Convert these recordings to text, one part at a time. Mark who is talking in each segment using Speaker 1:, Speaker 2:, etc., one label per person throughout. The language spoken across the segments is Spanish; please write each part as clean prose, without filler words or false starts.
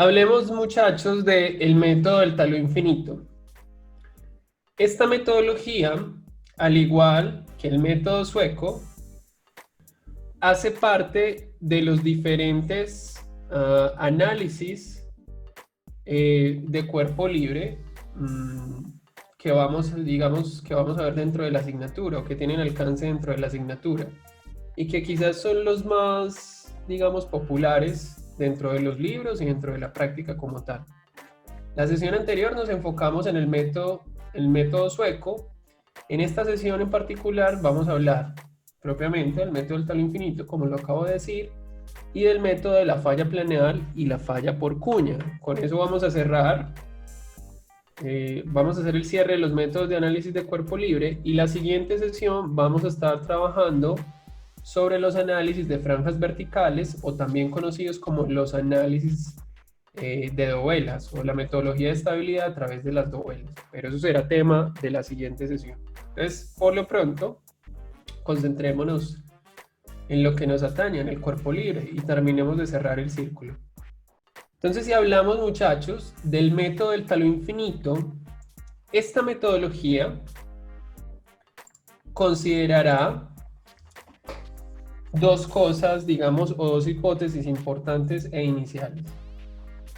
Speaker 1: Hablemos, muchachos, del método del talud infinito. Esta metodología, al igual que el método sueco, hace parte de los diferentes análisis de cuerpo libre que digamos, que vamos a ver dentro de la asignatura o que tienen alcance dentro de la asignatura y que quizás son los más, digamos, populares dentro de los libros y dentro de la práctica como tal. La sesión anterior nos enfocamos en el método sueco. En esta sesión en particular vamos a hablar propiamente del método del talud infinito, como lo acabo de decir, y del método de la falla planeal y la falla por cuña. Con eso vamos a cerrar. Vamos a hacer el cierre de los métodos de análisis de cuerpo libre y la siguiente sesión vamos a estar trabajando sobre los análisis de franjas verticales o también conocidos como los análisis de dovelas o la metodología de estabilidad a través de las dovelas. Pero eso será tema de la siguiente sesión. Entonces, por lo pronto, concentrémonos en lo que nos atañe, en el cuerpo libre, y terminemos de cerrar el círculo. Entonces, si hablamos, muchachos, del método del talud infinito, esta metodología considerará dos cosas, digamos, o dos hipótesis importantes e iniciales.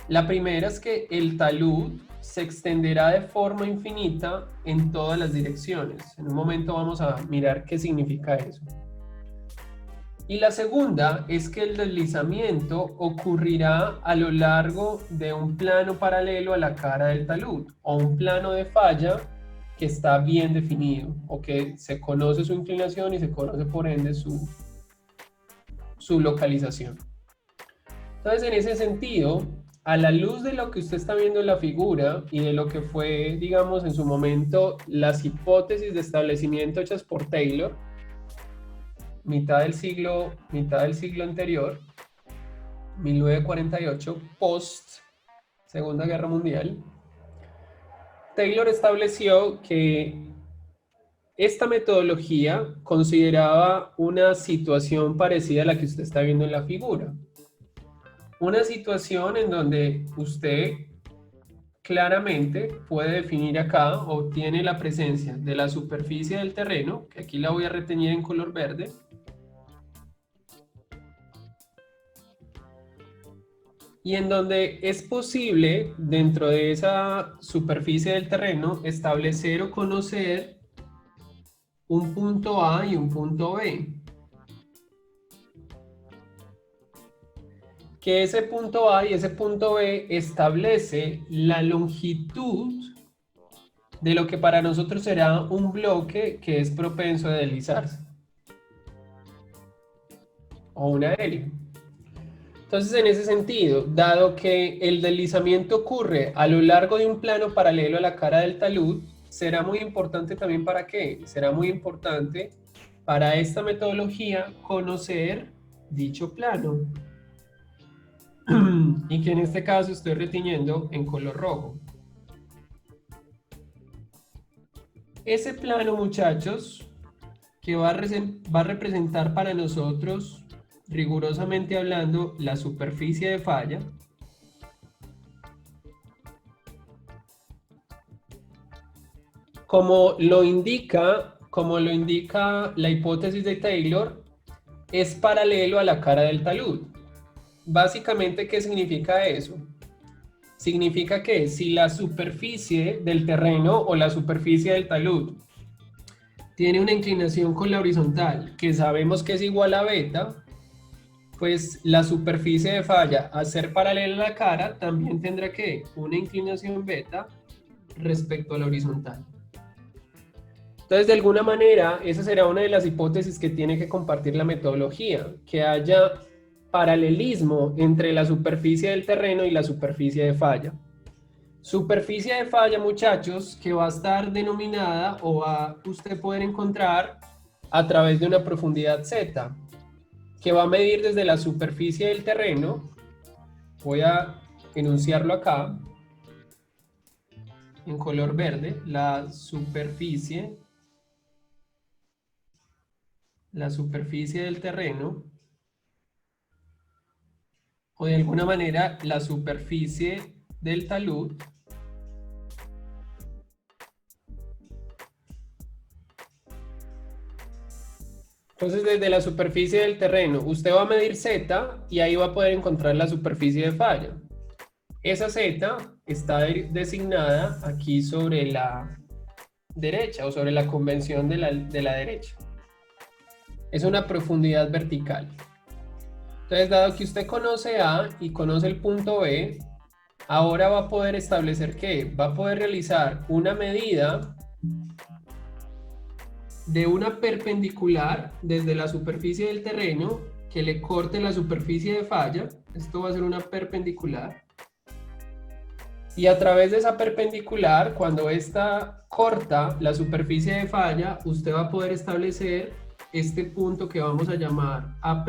Speaker 1: La primera es que el talud se extenderá de forma infinita en todas las direcciones. En un momento vamos a mirar qué significa eso. Y la segunda es que el deslizamiento ocurrirá a lo largo de un plano paralelo a la cara del talud o un plano de falla que está bien definido o que se conoce su inclinación y se conoce por ende su localización. Entonces, en ese sentido, a la luz de lo que usted está viendo en la figura y de lo que fue, digamos, en su momento, las hipótesis de establecimiento hechas por Taylor, mitad del siglo anterior, 1948, post Segunda Guerra Mundial, Taylor estableció que esta metodología consideraba una situación parecida a la que usted está viendo en la figura. Una situación en donde usted claramente puede definir acá o tiene la presencia de la superficie del terreno, que aquí la voy a retener en color verde, y en donde es posible dentro de esa superficie del terreno establecer o conocer un punto A y un punto B. Que ese punto A y ese punto B establece la longitud de lo que para nosotros será un bloque que es propenso a deslizarse o una hélice. Entonces, en ese sentido, dado que el deslizamiento ocurre a lo largo de un plano paralelo a la cara del talud, será muy importante también para qué? Será muy importante para esta metodología conocer dicho plano. Y que en este caso estoy retiñendo en color rojo. Ese plano, muchachos, que va a representar para nosotros, rigurosamente hablando, la superficie de falla, como lo indica la hipótesis de Taylor, es paralelo a la cara del talud. Básicamente, ¿qué significa eso? Significa que si la superficie del terreno o la superficie del talud tiene una inclinación con la horizontal que sabemos que es igual a beta, pues la superficie de falla, al ser paralela a la cara, también tendrá que una inclinación beta respecto a la horizontal. Entonces, de alguna manera, esa será una de las hipótesis que tiene que compartir la metodología, que haya paralelismo entre la superficie del terreno y la superficie de falla. Superficie de falla, muchachos, que va a estar denominada o va a usted poder encontrar a través de una profundidad Z, que va a medir desde la superficie del terreno. Voy a enunciarlo acá en color verde, la superficie del terreno o de alguna manera la superficie del talud Entonces, desde la superficie del terreno, usted va a medir Z y ahí va a poder encontrar la superficie de falla. Esa Z está designada aquí sobre la derecha o sobre la convención de la derecha. Es una profundidad vertical. Entonces, dado que usted conoce A y conoce el punto B, ahora va a poder establecer que va a poder realizar una medida de una perpendicular desde la superficie del terreno que le corte la superficie de falla. Esto va a ser una perpendicular. Y a través de esa perpendicular, cuando esta corta la superficie de falla, usted va a poder establecer este punto que vamos a llamar A'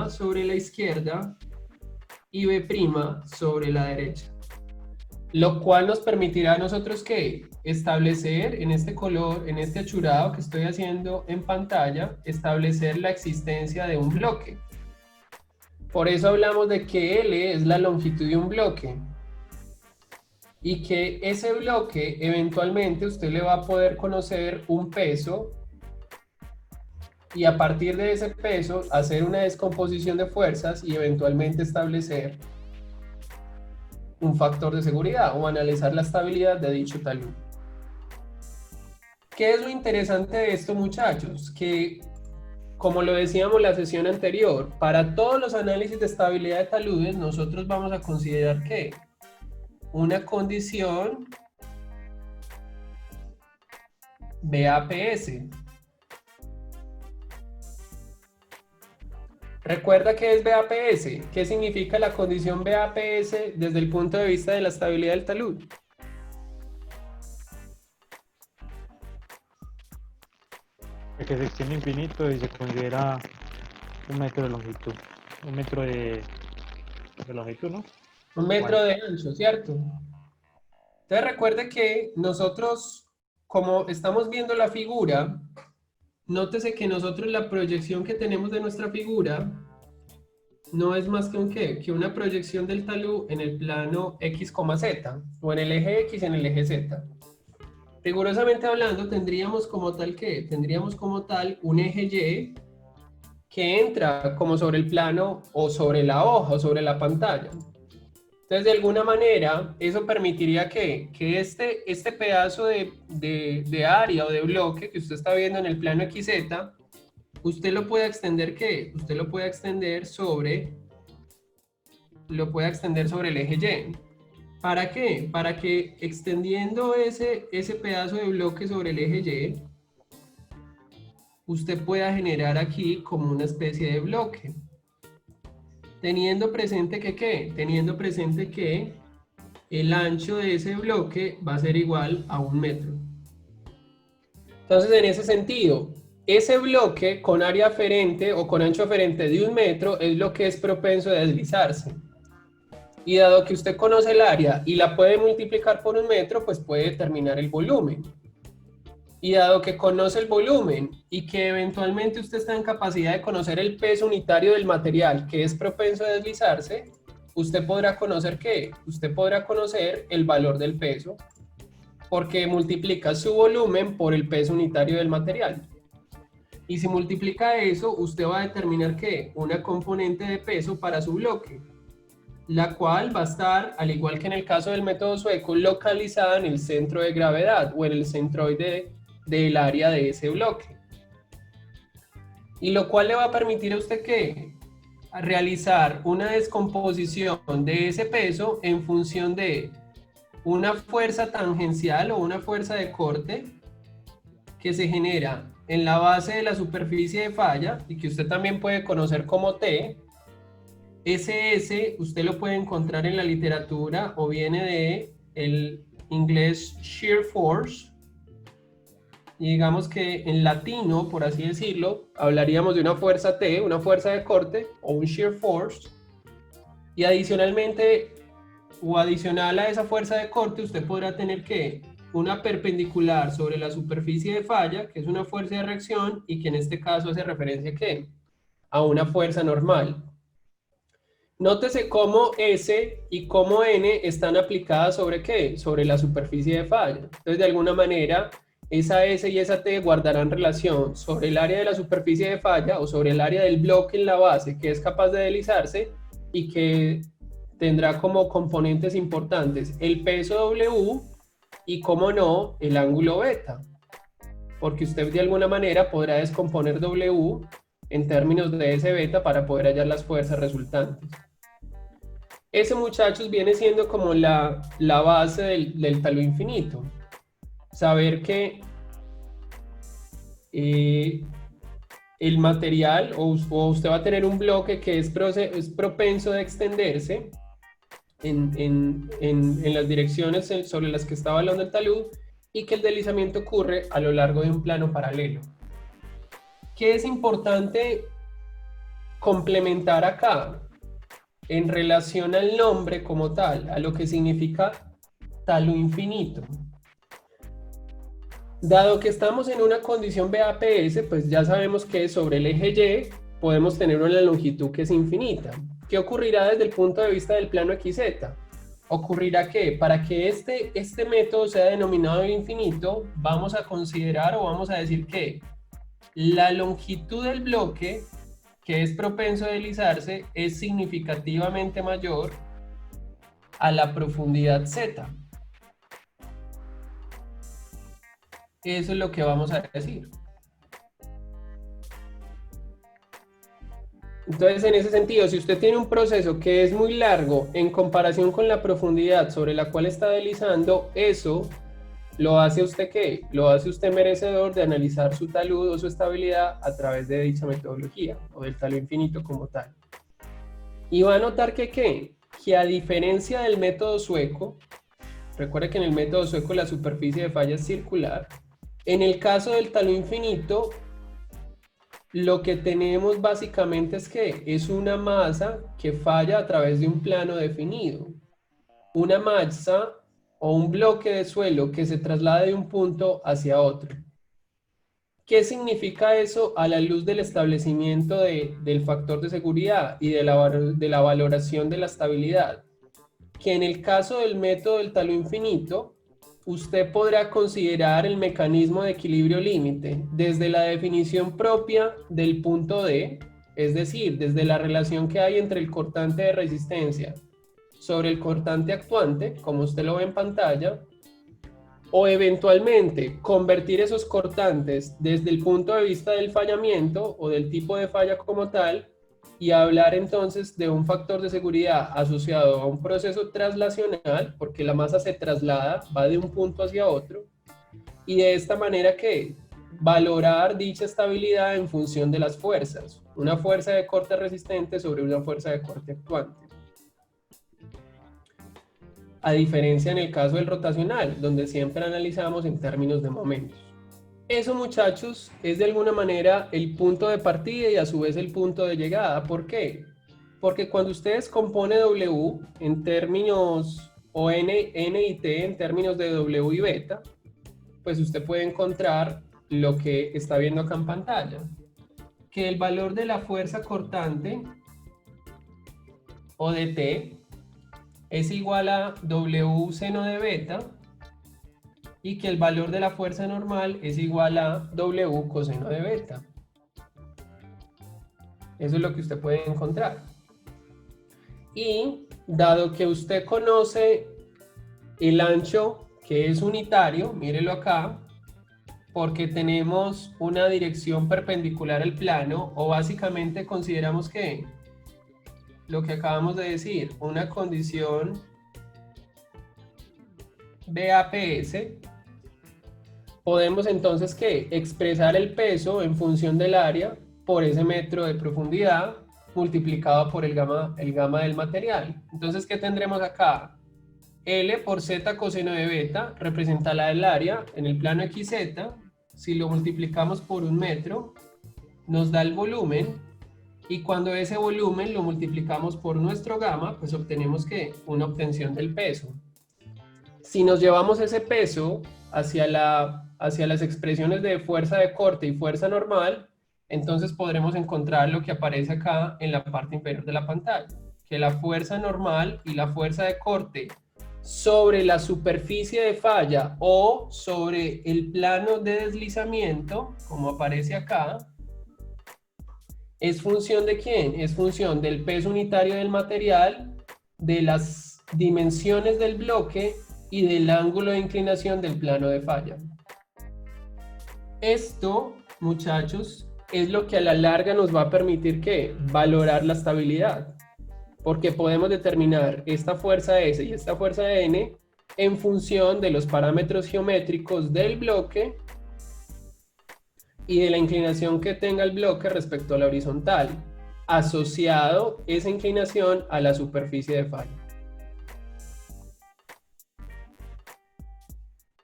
Speaker 1: sobre la izquierda y B' sobre la derecha. Lo cual nos permitirá a nosotros que establecer en este color, en este achurado que estoy haciendo en pantalla, establecer la existencia de un bloque. Por eso hablamos de que L es la longitud de un bloque. Y que ese bloque eventualmente usted le va a poder conocer un peso y a partir de ese peso hacer una descomposición de fuerzas y eventualmente establecer un factor de seguridad o analizar la estabilidad de dicho talud. ¿Qué es lo interesante de esto, muchachos? Que, como lo decíamos en la sesión anterior, para todos los análisis de estabilidad de taludes, nosotros vamos a considerar que una condición BAPS. ¿Recuerda qué es BAPS? ¿Qué significa la condición BAPS desde el punto de vista de la estabilidad del talud?
Speaker 2: Que se extiende infinito y se considera 1 metro de longitud. 1 metro de longitud, ¿no?
Speaker 1: 1 metro de ancho, ¿cierto? Entonces recuerde que nosotros, como estamos viendo la figura, nótese que nosotros la proyección que tenemos de nuestra figura no es más que un ¿qué? Que una proyección del talud en el plano X, Z, o en el eje X en el eje Z. Rigurosamente hablando, tendríamos como tal ¿qué? Tendríamos como tal un eje Y que entra como sobre el plano o sobre la hoja o sobre la pantalla. Entonces, de alguna manera, eso permitiría que este pedazo de área o de bloque que usted está viendo en el plano XZ, usted lo pueda extender ¿qué? Usted lo puede extender sobre el eje Y. ¿Para qué? Para que extendiendo ese pedazo de bloque sobre el eje Y, usted pueda generar aquí como una especie de bloque. Teniendo presente que ¿qué? Teniendo presente que el ancho de ese bloque va a ser igual a 1 metro. Entonces, en ese sentido, ese bloque con área aferente o con ancho aferente de 1 metro es lo que es propenso a deslizarse. Y dado que usted conoce el área y la puede multiplicar por 1 metro, pues puede determinar el volumen. Y dado que conoce el volumen y que eventualmente usted está en capacidad de conocer el peso unitario del material que es propenso a deslizarse, usted podrá conocer ¿qué? Usted podrá conocer el valor del peso porque multiplica su volumen por el peso unitario del material. Y si multiplica eso, usted va a determinar ¿qué? Una componente de peso para su bloque, la cual va a estar, al igual que en el caso del método sueco, localizada en el centro de gravedad o en el centroide del área de ese bloque. Y lo cual le va a permitir a usted ¿qué? A realizar una descomposición de ese peso en función de una fuerza tangencial o una fuerza de corte que se genera en la base de la superficie de falla y que usted también puede conocer como T. SS usted lo puede encontrar en la literatura o viene de el inglés shear force. Y digamos que en latino, por así decirlo, hablaríamos de una fuerza T, una fuerza de corte o un shear force. Y adicionalmente, o adicional a esa fuerza de corte, usted podrá tener que una perpendicular sobre la superficie de falla, que es una fuerza de reacción y que en este caso hace referencia ¿qué? A una fuerza normal. Nótese cómo S y cómo N están aplicadas sobre ¿qué? Sobre la superficie de falla. Entonces, de alguna manera, esa S y esa T guardarán relación sobre el área de la superficie de falla o sobre el área del bloque en la base que es capaz de deslizarse y que tendrá como componentes importantes el peso W y, como no, el ángulo beta. Porque usted de alguna manera podrá descomponer W en términos de S beta para poder hallar las fuerzas resultantes. Ese, muchachos, viene siendo como la base del talud infinito. Saber que el material, o usted va a tener un bloque que es propenso de extenderse en las direcciones sobre las que está hablando el talud, y que el deslizamiento ocurre a lo largo de un plano paralelo. ¿Qué es importante complementar acá en relación al nombre como tal, a lo que significa talud infinito? Dado que estamos en una condición BAPS, pues ya sabemos que sobre el eje Y podemos tener una longitud que es infinita. ¿Qué ocurrirá desde el punto de vista del plano XZ? Ocurrirá que para que este método sea denominado infinito, vamos a considerar o vamos a decir que la longitud del bloque, que es propenso a deslizarse, es significativamente mayor a la profundidad Z. Eso es lo que vamos a decir. Entonces, en ese sentido, si usted tiene un proceso que es muy largo en comparación con la profundidad sobre la cual está deslizando, eso lo hace usted ¿qué? Lo hace usted merecedor de analizar su talud o su estabilidad a través de dicha metodología o del talud infinito como tal. Y va a notar que a diferencia del método sueco, recuerde que en el método sueco la superficie de falla es circular. En el caso del talud infinito, lo que tenemos básicamente es que es una masa que falla a través de un plano definido. Una masa o un bloque de suelo que se traslada de un punto hacia otro. ¿Qué significa eso a la luz del establecimiento del factor de seguridad y de la valoración de la estabilidad? Que en el caso del método del talud infinito, usted podrá considerar el mecanismo de equilibrio límite desde la definición propia del punto D, es decir, desde la relación que hay entre el cortante de resistencia sobre el cortante actuante, como usted lo ve en pantalla, o eventualmente convertir esos cortantes desde el punto de vista del fallamiento o del tipo de falla como tal, y hablar entonces de un factor de seguridad asociado a un proceso traslacional, porque la masa se traslada, va de un punto hacia otro, y de esta manera que valorar dicha estabilidad en función de las fuerzas, una fuerza de corte resistente sobre una fuerza de corte actuante. A diferencia en el caso del rotacional, donde siempre analizamos en términos de momentos. Eso, muchachos, es de alguna manera el punto de partida y a su vez el punto de llegada. ¿Por qué? Porque cuando ustedes compone W en términos, o N y T en términos de W y beta, pues usted puede encontrar lo que está viendo acá en pantalla. Que el valor de la fuerza cortante, o de T, es igual a W seno de beta, y que el valor de la fuerza normal es igual a W coseno de beta. Eso es lo que usted puede encontrar. Y dado que usted conoce el ancho, que es unitario, mírelo acá, porque tenemos una dirección perpendicular al plano, o básicamente consideramos que lo que acabamos de decir, una condición BAPS, podemos entonces ¿qué? Expresar el peso en función del área por ese metro de profundidad multiplicado por el gamma del material. Entonces, ¿qué tendremos acá? L por Z coseno de beta representa la del área en el plano XZ. Si lo multiplicamos por un metro, nos da el volumen. Y cuando ese volumen lo multiplicamos por nuestro gamma, pues obtenemos que una obtención del peso. Si nos llevamos ese peso hacia las expresiones de fuerza de corte y fuerza normal, entonces podremos encontrar lo que aparece acá en la parte inferior de la pantalla, que la fuerza normal y la fuerza de corte sobre la superficie de falla o sobre el plano de deslizamiento, como aparece acá, ¿es función de quién? Es función del peso unitario del material, de las dimensiones del bloque y del ángulo de inclinación del plano de falla. Esto, muchachos, es lo que a la larga nos va a permitir que valorar la estabilidad, porque podemos determinar esta fuerza S y esta fuerza N en función de los parámetros geométricos del bloque y de la inclinación que tenga el bloque respecto a la horizontal, asociado esa inclinación a la superficie de falla.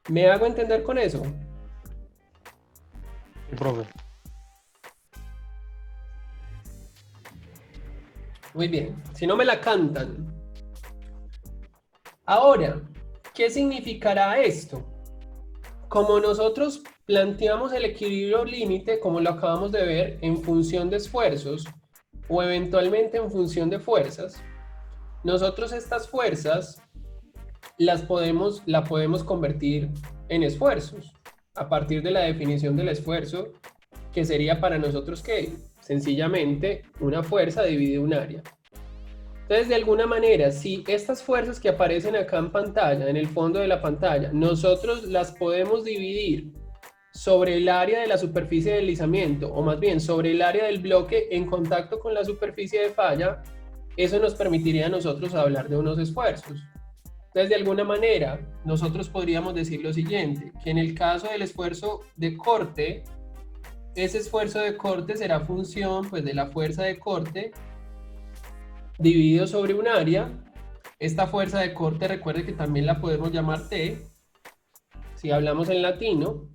Speaker 1: ¿Me hago entender con eso?
Speaker 2: Sí, profe.
Speaker 1: Muy bien, si no me la cantan. Ahora, ¿qué significará esto? Como nosotros planteamos el equilibrio límite, como lo acabamos de ver, en función de esfuerzos o eventualmente en función de fuerzas, nosotros estas fuerzas la podemos convertir en esfuerzos a partir de la definición del esfuerzo, que sería para nosotros ¿qué? Sencillamente una fuerza divide un área. Entonces, de alguna manera, si estas fuerzas que aparecen acá en pantalla, en el fondo de la pantalla, nosotros las podemos dividir sobre el área de la superficie de deslizamiento, o más bien sobre el área del bloque en contacto con la superficie de falla, eso nos permitiría a nosotros hablar de unos esfuerzos. Entonces, de alguna manera, nosotros podríamos decir lo siguiente, que en el caso del esfuerzo de corte, ese esfuerzo de corte será función pues, de la fuerza de corte dividido sobre un área. Esta fuerza de corte, recuerde que también la podemos llamar T, si hablamos en latino.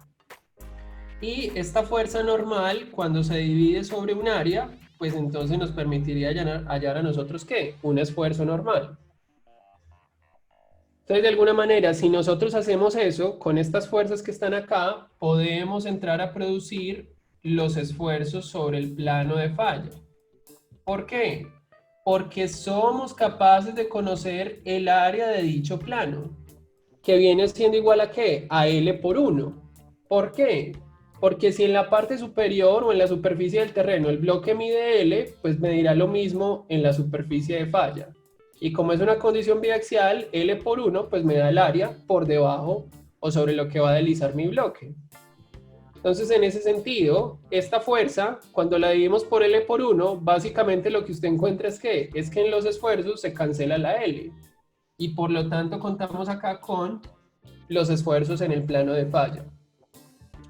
Speaker 1: Y esta fuerza normal, cuando se divide sobre un área, pues entonces nos permitiría hallar a nosotros ¿qué? Un esfuerzo normal. Entonces, de alguna manera, si nosotros hacemos eso, con estas fuerzas que están acá, podemos entrar a producir los esfuerzos sobre el plano de falla. ¿Por qué? Porque somos capaces de conocer el área de dicho plano, que viene siendo igual a ¿qué? A L por 1. ¿Por qué? Porque si en la parte superior o en la superficie del terreno el bloque mide L, pues medirá lo mismo en la superficie de falla. Y como es una condición biaxial, L por 1, pues me da el área por debajo o sobre lo que va a deslizar mi bloque. Entonces, en ese sentido, esta fuerza, cuando la dividimos por L por 1, básicamente lo que usted encuentra es que en los esfuerzos se cancela la L. Y por lo tanto, contamos acá con los esfuerzos en el plano de falla.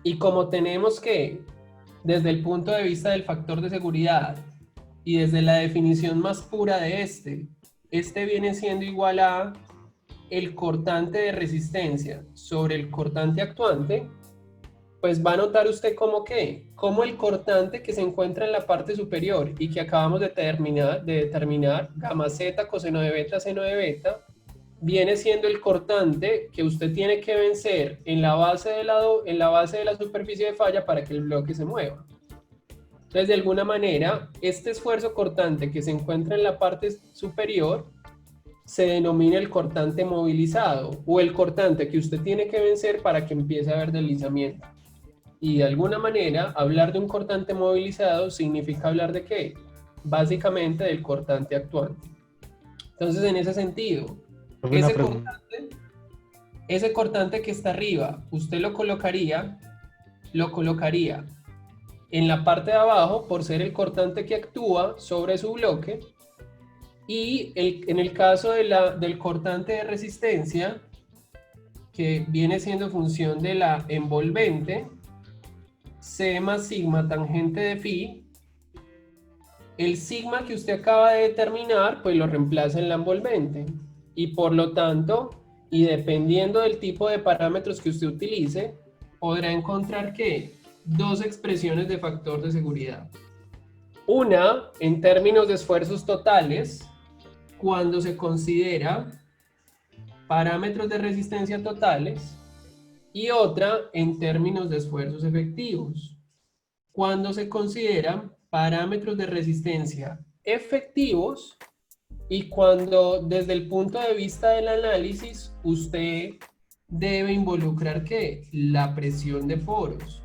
Speaker 1: Y como tenemos que, desde el punto de vista del factor de seguridad y desde la definición más pura de este viene siendo igual a el cortante de resistencia sobre el cortante actuante, pues va a notar usted como el cortante que se encuentra en la parte superior y que acabamos de determinar gamma z coseno de beta seno de beta, viene siendo el cortante que usted tiene que vencer en la base de la superficie de falla para que el bloque se mueva. Entonces, de alguna manera, este esfuerzo cortante que se encuentra en la parte superior se denomina el cortante movilizado o el cortante que usted tiene que vencer para que empiece a haber deslizamiento. Y de alguna manera, hablar de un cortante movilizado significa hablar de ¿qué? Básicamente del cortante actuante. Entonces, en ese sentido, ese cortante que está arriba, usted lo colocaría en la parte de abajo por ser el cortante que actúa sobre su bloque, y en el caso del cortante de resistencia, que viene siendo función de la envolvente, C más sigma tangente de phi, el sigma que usted acaba de determinar, pues lo reemplaza en la envolvente. Y por lo tanto, y dependiendo del tipo de parámetros que usted utilice, podrá encontrar que dos expresiones de factor de seguridad. Una, en términos de esfuerzos totales, cuando se considera parámetros de resistencia totales, y otra en términos de esfuerzos efectivos, cuando se consideran parámetros de resistencia efectivos Y cuando desde el punto de vista del análisis, usted debe involucrar ¿qué? La presión de poros.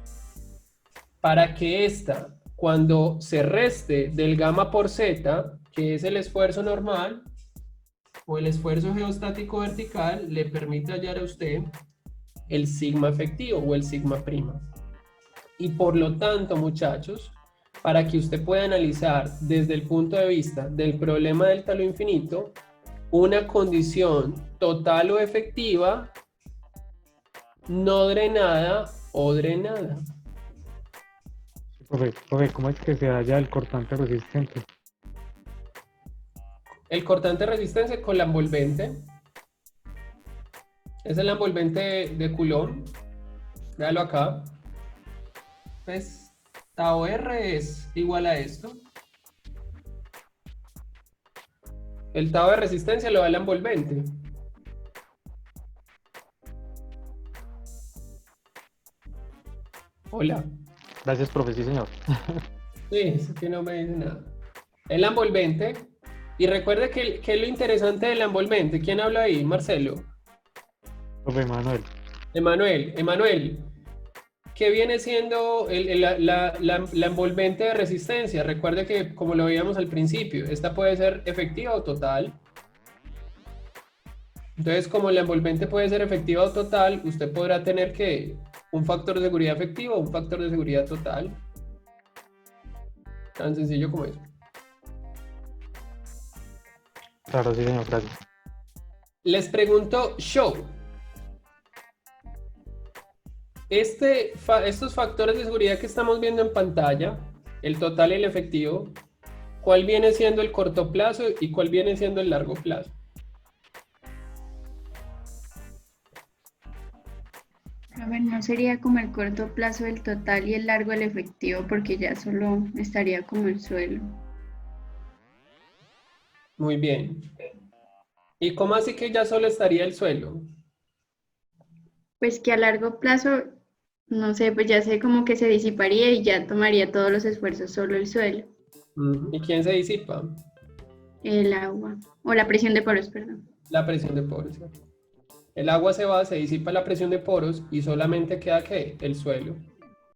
Speaker 1: Para que ésta, cuando se reste del gamma por z, que es el esfuerzo normal, o el esfuerzo geostático vertical, le permita hallar a usted el sigma efectivo o el sigma prima. Y por lo tanto, muchachos, para que usted pueda analizar desde el punto de vista del problema del talud infinito, una condición total o efectiva, no drenada o drenada.
Speaker 2: Profe, ¿cómo es que se halla el cortante resistente?
Speaker 1: El cortante de resistencia con la envolvente. Esa es la envolvente de Coulomb. Véalo acá. Pues tau R es igual a esto. El tau de resistencia lo da la envolvente. Hola.
Speaker 2: Gracias, profe, sí, señor.
Speaker 1: Sí, es que no me dice nada. Es la envolvente. Y recuerde que es lo interesante de la envolvente. ¿Quién habla ahí? Marcelo.
Speaker 2: Profe Manuel.
Speaker 1: Emanuel. ¿Qué viene siendo la envolvente de resistencia? Recuerde que, como lo veíamos al principio, esta puede ser efectiva o total. Entonces, como la envolvente puede ser efectiva o total, usted podrá tener que un factor de seguridad efectivo o un factor de seguridad total. Tan sencillo como eso.
Speaker 2: Claro, sí, señor, gracias.
Speaker 1: Les pregunto, show. Estos factores de seguridad que estamos viendo en pantalla, el total y el efectivo, ¿cuál viene siendo el corto plazo y cuál viene siendo el largo plazo?
Speaker 3: A ver, no sería como el corto plazo el total y el largo el efectivo, porque ya solo estaría como el suelo.
Speaker 1: Muy bien. ¿Y cómo así que ya solo estaría el suelo?
Speaker 3: Pues que a largo plazo, no sé, pues ya sé como que se disiparía y ya tomaría todos los esfuerzos solo el suelo,
Speaker 1: ¿Y quién se disipa?
Speaker 3: el agua, o la presión de poros, perdón.
Speaker 1: La presión de poros. El agua se va, se disipa la presión de poros y solamente queda ¿qué? El suelo.